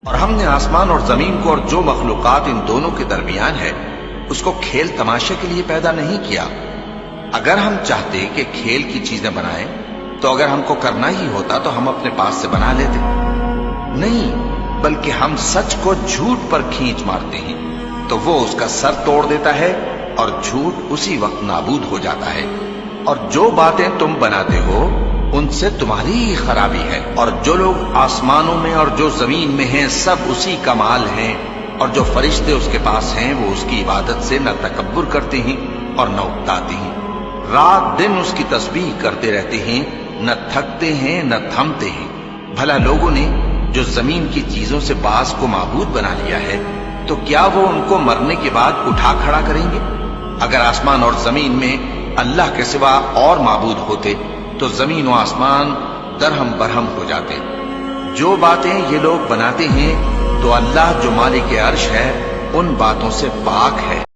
اور ہم نے آسمان اور زمین کو اور جو مخلوقات ان دونوں کے درمیان ہے اس کو کھیل تماشے کے لیے پیدا نہیں کیا۔ اگر ہم چاہتے کہ کھیل کی چیزیں بنائیں تو اگر ہم کو کرنا ہی ہوتا تو ہم اپنے پاس سے بنا لیتے، نہیں بلکہ ہم سچ کو جھوٹ پر کھینچ مارتے ہیں تو وہ اس کا سر توڑ دیتا ہے اور جھوٹ اسی وقت نابود ہو جاتا ہے۔ اور جو باتیں تم بناتے ہو ان سے تمہاری ہی خرابی ہے، اور جو لوگ آسمانوں میں اور جو زمین میں ہیں سب اسی کا مال ہیں، اور جو فرشتے اس کے پاس ہیں وہ اس کی عبادت سے نہ تکبر کرتے ہیں اور نہ اکتاتے ہیں، رات دن اس کی تسبیح کرتے رہتے ہیں، نہ تھکتے ہیں نہ تھمتے ہیں۔ بھلا لوگوں نے جو زمین کی چیزوں سے بعض کو معبود بنا لیا ہے تو کیا وہ ان کو مرنے کے بعد اٹھا کھڑا کریں گے؟ اگر آسمان اور زمین میں اللہ کے سوا اور معبود ہوتے تو زمین و آسمان درہم برہم ہو جاتے۔ جو باتیں یہ لوگ بناتے ہیں تو اللہ جو مالک عرش ہے ان باتوں سے پاک ہے۔